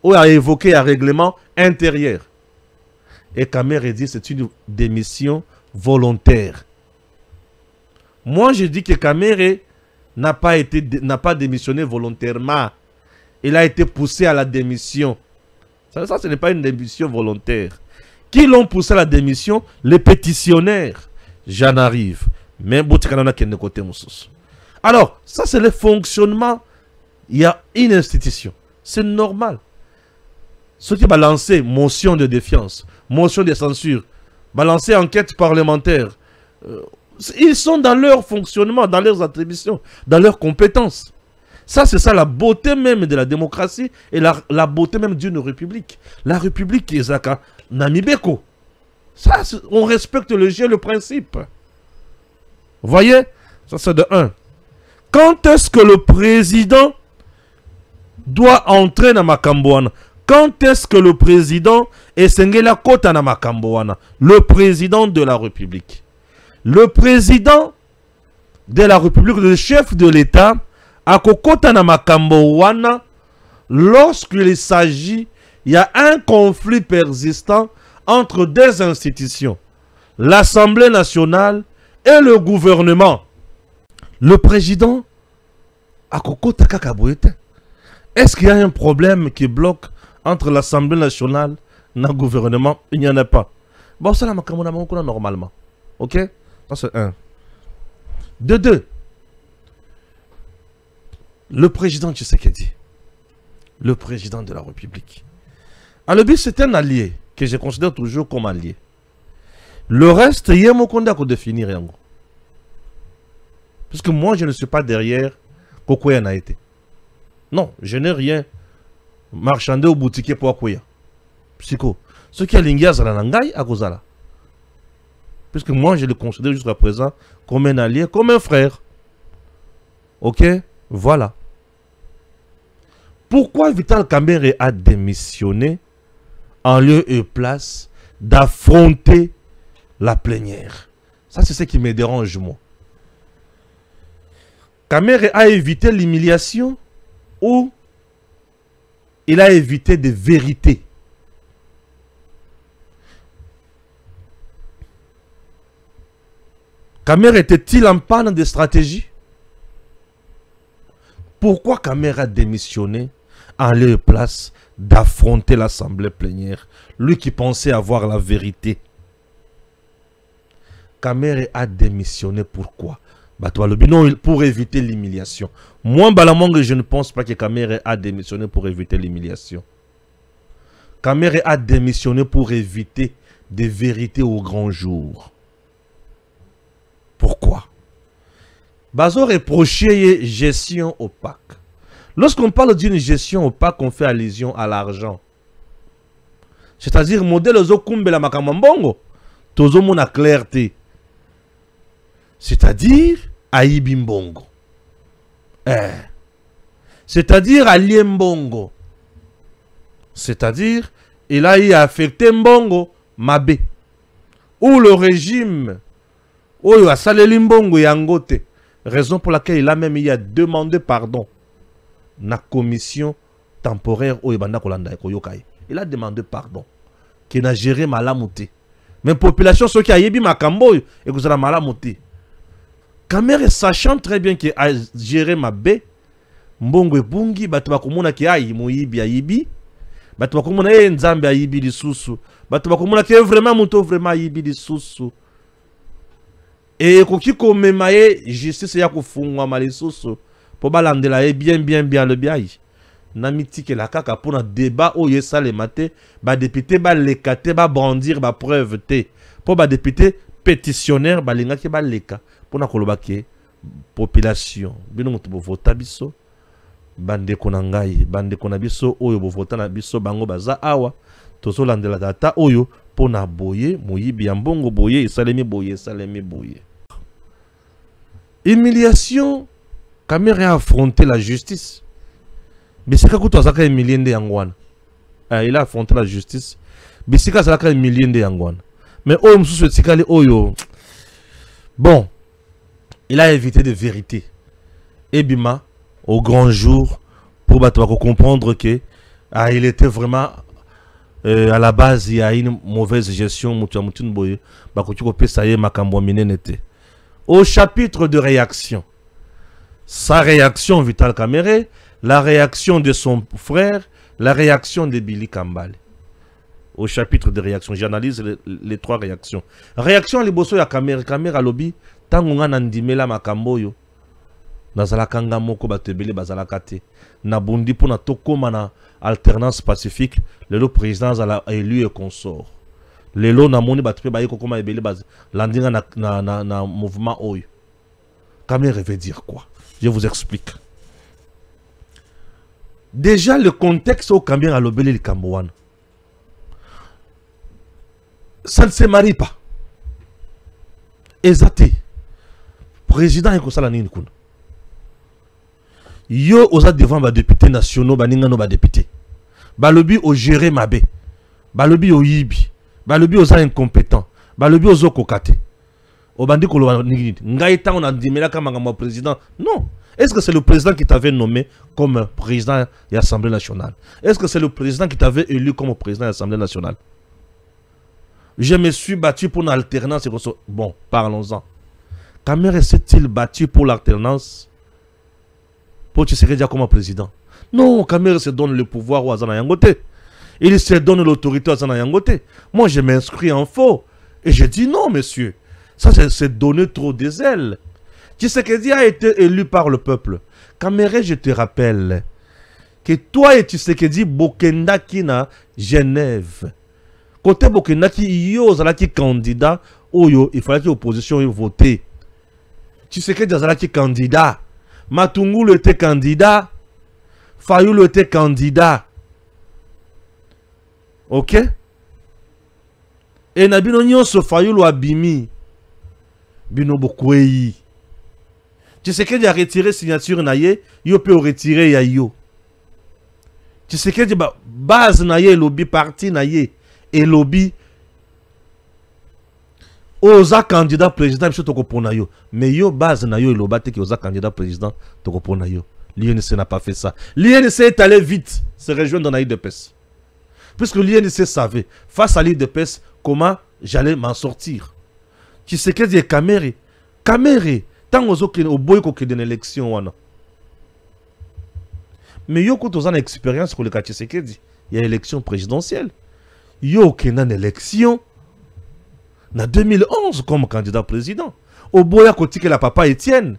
où a évoqué un règlement intérieur. Et Kamere dit que c'est une démission volontaire. Moi, je dis que Kamere n'a pas démissionné volontairement. Il a été poussé à la démission. Ça ce n'est pas une démission volontaire. Qui l'ont poussé à la démission? Les pétitionnaires. J'en arrive. Mais alors, ça c'est le fonctionnement. Il y a une institution. C'est normal. Ceux qui balancent motion de défiance, motion de censure, balancer enquête parlementaire, ils sont dans leur fonctionnement, dans leurs attributions, dans leurs compétences. Ça, c'est ça la beauté même de la démocratie et la beauté même d'une république. La république qui est à Namibeko. Ça, on respecte le jeu, le principe. Vous voyez? Ça, c'est de 1. Quand est-ce que le président doit entrer dans Makamboana? Quand est-ce que le président est Sengela Kota na Makamboana? Le président de la République. Le président de la République, le chef de l'État, à Kokota na Makamboana, lorsqu'il s'agit, il y a un conflit persistant entre deux institutions, l'Assemblée nationale et le gouvernement. Le président, à Kokota Kakaboete, est-ce qu'il y a un problème qui bloque entre l'Assemblée nationale et le gouvernement? Il n'y en a pas. Bon, ça, c'est normalement. Ok? Ça, c'est 1. De 2. Le président Tshisekedi, le président de la République. Alobi, c'est un allié que je considère toujours comme allié. Le reste, il y a mon condat pour définir. Parce que moi, je ne suis pas derrière Kokoya n'a été. Non, je n'ai rien marchandé au boutique pour Kokoya. Psycho. Ce qui a l'ingia Zalanangai à Gozala. Puisque moi, je le considère jusqu'à présent comme un allié, comme un frère. Ok? Voilà. Pourquoi Vital Kamerhe a démissionné en lieu et place d'affronter la plénière? Ça, c'est ce qui me dérange, moi. Kamerhe a évité l'humiliation ou il a évité des vérités? Kamerhe était-il en panne de stratégie? Pourquoi Kamerhe a démissionné en lieu et place d'affronter l'assemblée plénière? Lui qui pensait avoir la vérité. Kamerhe a démissionné pourquoi? Non, pour éviter l'humiliation. Moi, Balamongue, je ne pense pas que Kamerhe a démissionné pour éviter l'humiliation. Kamerhe a démissionné pour éviter des vérités au grand jour. Pourquoi? Bazo reproché gestion opaque. Lorsqu'on parle d'une gestion opaque, on fait allusion à l'argent. C'est-à-dire, modèle Zokumbe la makamambongo, tozo mona clarté. C'est-à-dire, Aïbimbongo. C'est-à-dire, Aliembongo. C'est-à-dire, il a y affecté Mbongo, Mabé. Ou le régime, ou il a salé Limbongo Yangote. Raison pour laquelle il a même demandé pardon. Na commission temporaire au Ebanda Kolanda Koyokai. Il a demandé pardon. Qu'il a géré Malamouté. Mais population, ceux qui a yebi Makambo, et que vous avez Malamouté. Kamere sachant très bien qu'il a géré ma baie, Mbongo et Bungi, Batouba Komuna qui a Moyibi a Yibi, Batouba Komuna et Nzambe a Yibi di Soussou, Batouba Komuna qui est vraiment Mouto, vraiment Yibi di Soussou. Et Koki Komemaye, justice Yako Fungwa Malisoussou, pour balandela bien le biaï. Namiti que la kaka pour un débat où yesa les maté, ba député ba lekate ba brandir ba preuve té. Pour ba député pétitionnaire ba linga ki ba leka pour na koloba ke population. Bino mutu bo vota biso bande konangai, bande konabiso oyo bo vota na biso bango baza awa. Tozo landela data oyo pour na boye moyibi ya mbongo boye salemi boye. Humiliation, Kamere a affronté la justice. Mais c'est quand tu as un million de Yangwan. Il a affronté la justice. Mais c'est quand tu as un million de Yangwan. Mais bon, il a évité de vérité. Et Bima, au grand jour, pour comprendre que il était vraiment à la base, il y a une mauvaise gestion. Au chapitre de réaction, sa réaction Vital Kamere, la réaction de son frère, la réaction de Billy Kambale. Au chapitre de réaction, j'analyse les trois réactions. Réaction à l'Iboso ya Kamere, Kamere alobi, tangunga nandimela makamboyo. Nazala kanga moko batebele bazalakate. Nabundi pour na tokoma na alternance pacifique, le président a élu et consort. Lelo na moni batpe baye kokoma ebele baz. Landinga na mouvement oyo. Kamere veut dire quoi? Je vous explique. Déjà, le contexte au Kamere à l'obélé le Cambouane. Ça ne se marie pas. Ezate. Président Ekosala Ninkun. Yo osa devant ba députés nationaux, ba ningano ba député. Balobi au gérer mabe. Balobi au yibi. Balobi osa incompétent. Balobi ozo kokate. Obandi koloba ningini. Ngaïta on a dit mais là comme président. Non. Est-ce que c'est le président qui t'avait nommé comme président de l'Assemblée nationale? Est-ce que c'est le président qui t'avait élu comme président de l'Assemblée nationale? Je me suis battu pour l'alternance. Bon, parlons-en. Kamere s'est-il battu pour l'alternance pour Tshisekedi comme président? Non, Kamere se donne le pouvoir au Azana Yangote. Il se donne l'autorité au Azana Yangote. Moi, je m'inscris en faux. Et je dis non, monsieur. Ça, c'est donner trop des ailes. Tshisekedi a été élu par le peuple. Kamere, je te rappelle que toi et Tshisekedi Bokendaki na Genève. Côté Bokendaki, yo zalaki candidat, oyo, il fallait que l'opposition vote. Tshisekedi zalaki candidat. Matungulu était candidat. Fayoulou était candidat. Ok? Et Nabino Nyonso Fayoulou abimi. Bino Bokwei. Tshisekedi a retiré signature naye, yo peut retirer ya yo. Tshisekedi base naye lobby parti naye et lobby oza candidat président biso toko pona yo. Mais yo base na yo lobate ki oza candidat président toko pona yo. L'INC n'a pas fait ça. L'INC est allé vite se rejoindre dans l'IDPS. Puisque l'INC savait face à l'IDPS comment j'allais m'en sortir. Tshisekedi et Kamere. Kamere tant au boy qui d'une élection. Mais yo quand on a une expérience pour le cas Tshisekedi, il y a élection présidentielle. Yo qui a une élection en 2011 comme candidat président. Au boy à côté que la papa Étienne.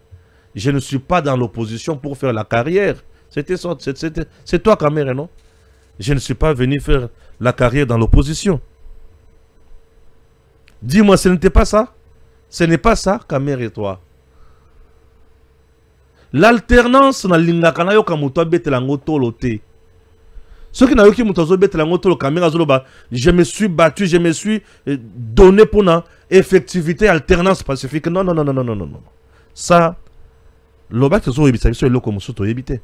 Je ne suis pas dans l'opposition pour faire la carrière. C'est toi Kamere, non? Je ne suis pas venu faire la carrière dans l'opposition. Dis-moi, ce n'était pas ça? Ce n'est pas ça, Kamere et toi. L'alternance na lingaka na yo kamuto betelango tolote. Ceux qui n'ont pas muto betelango tolo Kamere azoloba, je me suis battu, je me suis donné pour na effectivité alternance pacifique. Non. Ça loba que zo ebisa biso eloko musuto ebité.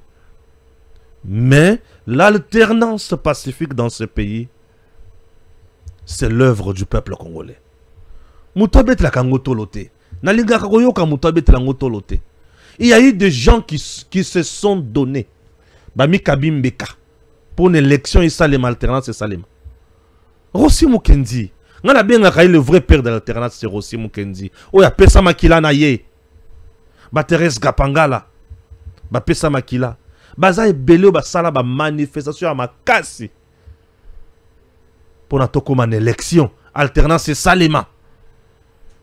Mais l'alternance pacifique dans ce pays, c'est l'œuvre du peuple congolais. Muto betelango tolote. Na lingaka koyo kamuto betelango tolote. Il y a eu des gens qui se sont donnés. Bami Kabimbeka. pour une élection, il salem alternance et salem. Rossi Mukendi. On a bien le vrai père de l'alternance, c'est Rossi Mukendi. Oh, il y a Pesa Makila Naye. Ba Thérèse Gapangala. Ba Pesa Makila. Baza e belé ba sala ba manifestation à ma casse. Pour notre comme une élection. Alternance et salema.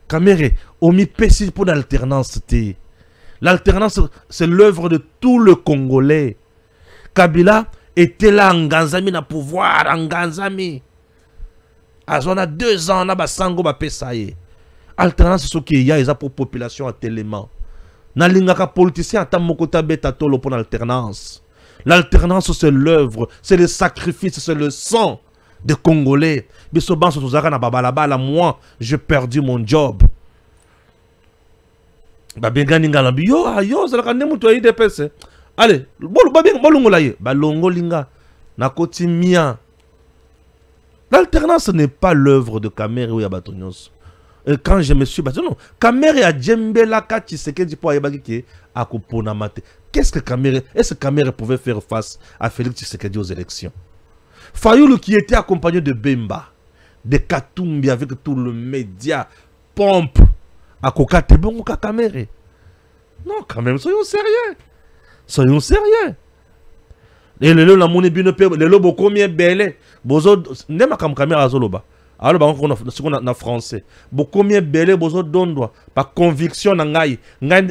Kamere, omi pesi pour l'alternance. L'alternance, c'est l'œuvre de tout le Congolais. Kabila était là en Ganzami, na pouvoir en Ganzami. On a 2 ans, on a sango ba pesaye. Alternance, c'est ce qu'il y a, ils ont pour population à télément. Na lingaka politicien ata mokota beta tolo pour l'alternance. L'alternance, c'est l'œuvre, c'est le sacrifice, c'est le sang des Congolais. Bisoban sotozaka na babalabala, moi, j'ai perdu mon job. Ba bengani ngalambi yo zalaka nemu to IDPS. Allez, bolongo la ye, ba longo linga na koti mia. L'alternance n'est pas l'œuvre de Kamere ou Yabatonyos. Et quand je me suis battu, non, Kamere a djembela kati sekedi po ayebaki ki akopona mate. Qu'est-ce que Kamere, est-ce que Kamere pouvait faire face à Félix Tshisekedi aux élections? Fayoulou qui était accompagné de Bemba, de Katumbi avec tout le média, pompe, à Kokate bon Kamere. Non, quand même, soyons sérieux. Soyons sérieux. Et le la monnaie bien le lobo combien belle. Bozo nema kam Kamere azoloba. Alors bah on a français. Beaucoup combien belle bozo dondwa par conviction na ngai.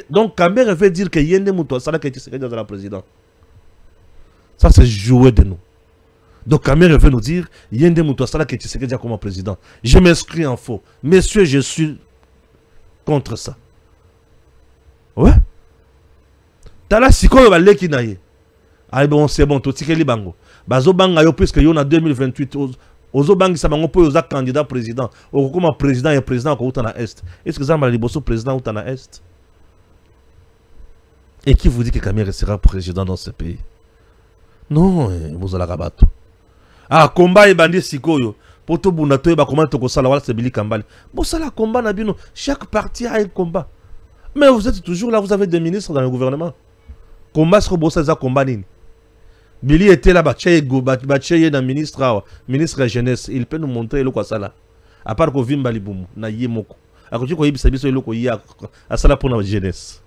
Donc Kamere veut dire que yende muto sala que tu serais dans la président. Ça c'est jouer de nous. Donc Kamere veut nous dire yende muto sala que tu serais déjà comme président. Je m'inscris en faux. Messieurs, je suis contre ça. Ouais. Tala sikoyo ba leki na ye. Ah bon, c'est bon, tout tikeli bango. Bazo banga yo puisque yo na 2028 ozo bangi sa bango po yo za candidat président. O comme président et président ko utana est. Est-ce que ça m'a liboso président utana est? Et qui vous dit que Kamere sera président dans ce pays? Non, vous allez rabattre. Ah, combat et bandit sikoyo. Pour tout bunda to ba comment to ko sala wala se bili kambali. Bo sala combat na bino, chaque parti a un combat. Mais vous êtes toujours là, vous avez des ministres dans le gouvernement. Combat sur bossa za combat nini. Billy était là, Batcheye dans ministre de la jeunesse. Il peut nous montrer le quoi ça là. À part que Vimba Liboum, na yemoko. À côté qu'on y bisabi sur le quoi y a à ça là pour la jeunesse.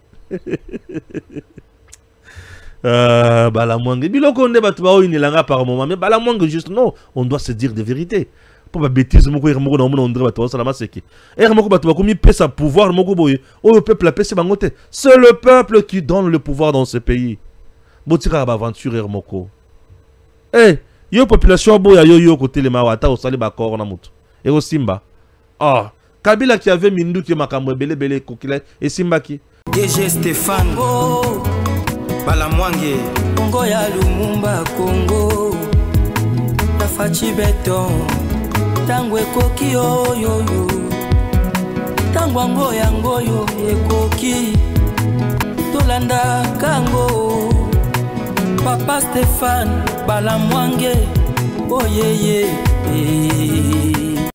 Balamwangue. Biloko on débat pas une langue par moment, mais Balamwangue juste non, on doit se dire des vérités. Pour pas bêtise moko irmoko na on débat toi ça la maseki. Irmoko batwa comme il peut sa pouvoir moko boye. Oh le peuple a pèse bangote. C'est le peuple qui donne le pouvoir dans ce pays. Botika ba aventure moko. Eh, yo population boya yo côté les mawata au sali ba kor na mutu. Et au Simba. Ah, Kabila qui avait mindu qui makambo belé kokile et Simba qui. DG Stéphane Go Balamwangue Congo ya Lumumba Congo La Fachi Beton Tangwe koki yo yo yo Tangwango yango yo ekoki Tolanda kango Papa Stéphane Balamwangue oh yeah yeah